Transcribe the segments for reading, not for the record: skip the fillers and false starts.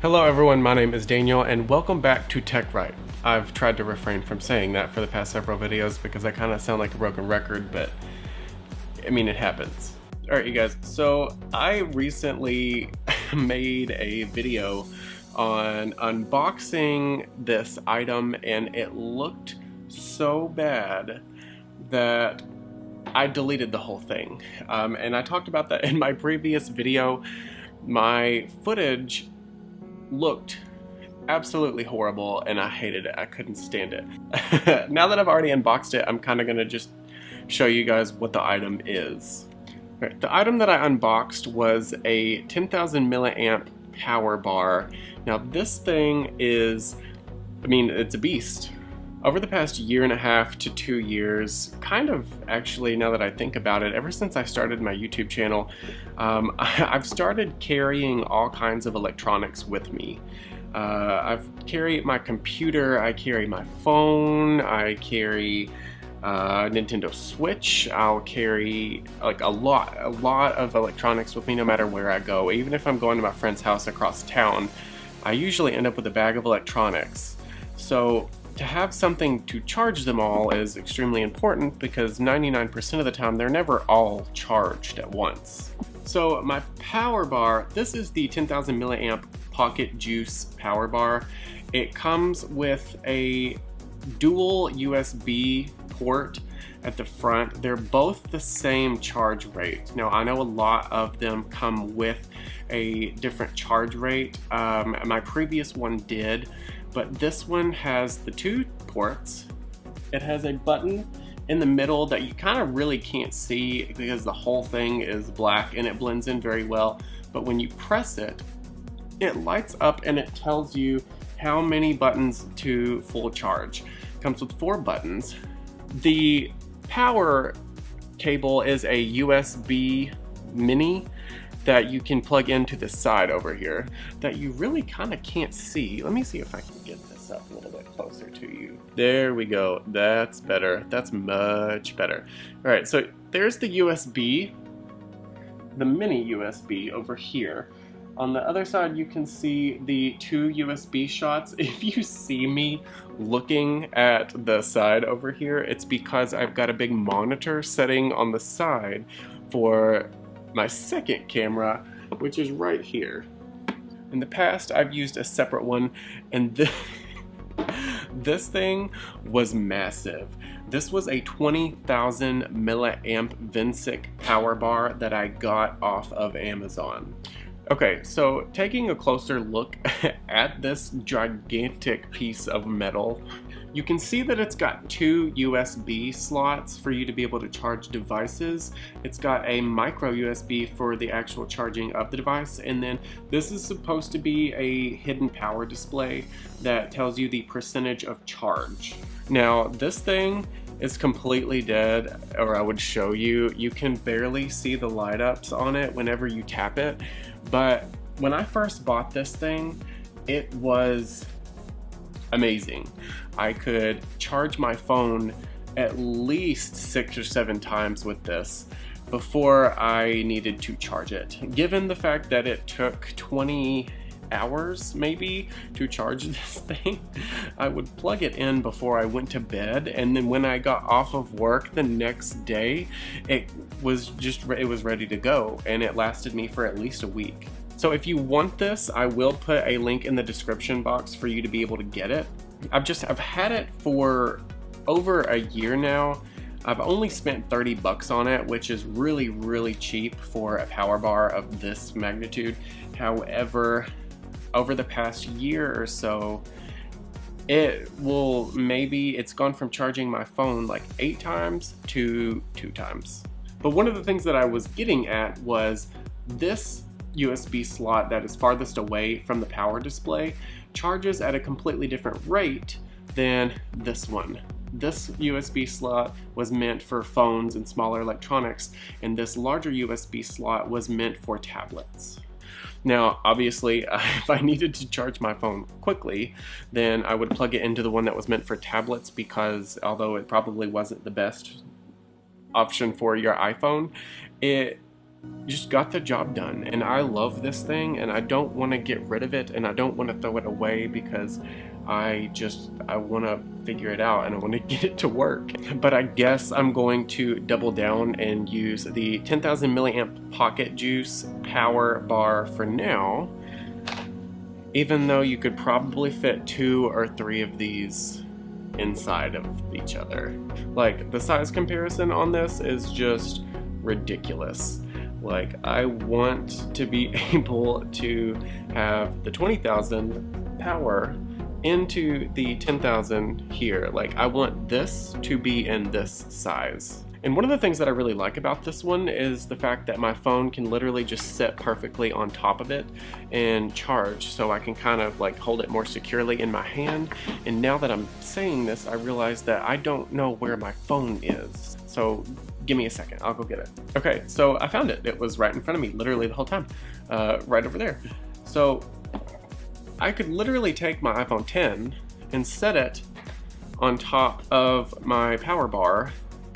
Hello everyone, my name is Daniel and welcome back to Wright. I've tried to refrain from saying that for the past several videos because I kind of sound like a broken record, but I mean it happens. Alright you guys, so I recently made a video on unboxing this item and it looked so bad that I deleted the whole thing. And I talked about that in my previous video. My footage looked absolutely horrible and I hated it. I couldn't stand it. Now that I've already unboxed it, I'm kind of going to just show you guys what the item is. Right, the item that I unboxed was a 10,000 milliamp power bar. Now this thing is, I mean, it's a beast. Over the past year and a half to 2 years, kind of actually now that I think about it, ever since I started my YouTube channel, I've started carrying all kinds of electronics with me. I've carried my computer, I carry my phone, I carry Nintendo Switch, I'll carry like a lot of electronics with me no matter where I go. Even if I'm going to my friend's house across town, I usually end up with a bag of electronics. So to have something to charge them all is extremely important because 99% of the time they're never all charged at once. So my power bar, this is the 10,000 milliamp Pocket Juice power bar. It comes with a dual USB port at the front. They're both the same charge rate. Now I know a lot of them come with a different charge rate. My previous one did, but this one has the two ports. It has a button in the middle that you kind of really can't see because the whole thing is black and it blends in very well. But when you press it, it lights up and it tells you how many buttons to full charge. It comes with 4 buttons. The power cable is a USB mini that you can plug into the side over here that you really kind of can't see. Let me see if I can get this up a little bit closer to you. There we go. That's better. That's much better. All right, so there's the USB, the mini USB over here. On the other side, you can see the 2 USB shots. If you see me looking at the side over here, it's because I've got a big monitor setting on the side for my second camera, which is right here. In the past, I've used a separate one, and this thing was massive. This was a 20,000 milliamp Vinsic power bar that I got off of Amazon. Okay, so taking a closer look at this gigantic piece of metal, you can see that it's got 2 USB slots for you to be able to charge devices. It's got a micro USB for the actual charging of the device, and then this is supposed to be a hidden power display that tells you the percentage of charge. Now, this thing is completely dead, or I would show you. You can barely see the light ups on it whenever you tap it. But when I first bought this thing, it was amazing. I could charge my phone at least 6 or 7 times with this before I needed to charge it. Given the fact that it took 20 hours maybe to charge this thing, I would plug it in before I went to bed, and then when I got off of work the next day, it was ready to go, and it lasted me for at least a week. So if you want this, I will put a link in the description box for you to be able to get it. I've had it for over a year now. I've only spent 30 bucks on it, which is really, really cheap for a power bar of this magnitude. However, over the past year or so, it's gone from charging my phone like 8 times to 2 times. But one of the things that I was getting at was this USB slot that is farthest away from the power display charges at a completely different rate than this one. This USB slot was meant for phones and smaller electronics, and this larger USB slot was meant for tablets. Now, obviously, if I needed to charge my phone quickly, then I would plug it into the one that was meant for tablets because although it probably wasn't the best option for your iPhone, it just got the job done. And I love this thing, and I don't want to get rid of it, and I don't want to throw it away because I want to figure it out and I want to get it to work. But I guess I'm going to double down and use the 10,000 milliamp Pocket Juice power bar for now, even though you could probably fit 2 or 3 of these inside of each other. Like, the size comparison on this is just ridiculous. Like, I want to be able to have the 20,000 power into the 10,000 here. Like, I want this to be in this size. And one of the things that I really like about this one is the fact that my phone can literally just sit perfectly on top of it and charge, so I can kind of like hold it more securely in my hand. And now that I'm saying this, I realize that I don't know where my phone is. So give me a second, I'll go get it. Okay, so I found it. It was right in front of me literally the whole time, right over there. So I could literally take my iPhone 10 and set it on top of my power bar,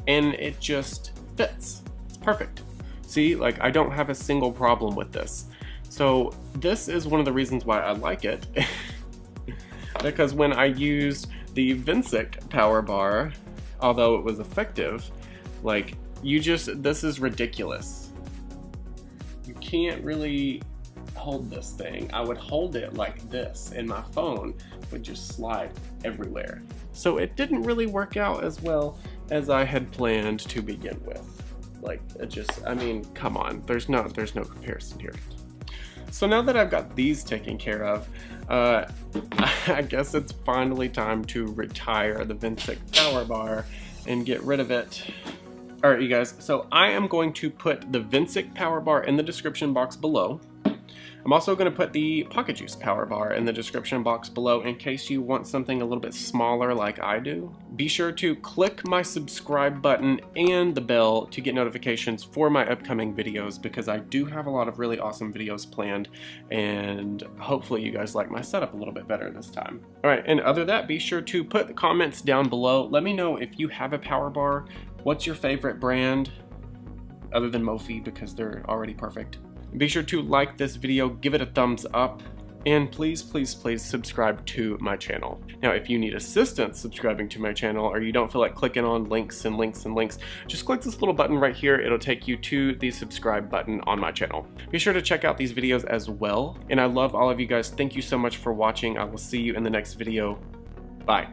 and it just fits. It's perfect. See, like, I don't have a single problem with this. So this is one of the reasons why I like it. Because when I used the Vincic power bar, although it was effective, like, this is ridiculous. You can't really hold this thing. I would hold it like this, and my phone would just slide everywhere. So it didn't really work out as well as I had planned to begin with. Like, I mean, come on, there's no comparison here. So now that I've got these taken care of, I guess it's finally time to retire the Vincic power bar and get rid of it. All right, you guys, so I am going to put the Vincic power bar in the description box below. I'm also going to put the Pocket Juice power bar in the description box below in case you want something a little bit smaller like I do. Be sure to click my subscribe button and the bell to get notifications for my upcoming videos, because I do have a lot of really awesome videos planned, and hopefully you guys like my setup a little bit better this time. Alright, and other than that, be sure to put the comments down below. Let me know if you have a power bar. What's your favorite brand other than Mophie, because they're already perfect. Be sure to like this video, give it a thumbs up, and please, please, please subscribe to my channel. Now, if you need assistance subscribing to my channel, or you don't feel like clicking on links and links and links, just click this little button right here. It'll take you to the subscribe button on my channel. Be sure to check out these videos as well, and I love all of you guys. Thank you so much for watching. I will see you in the next video. Bye.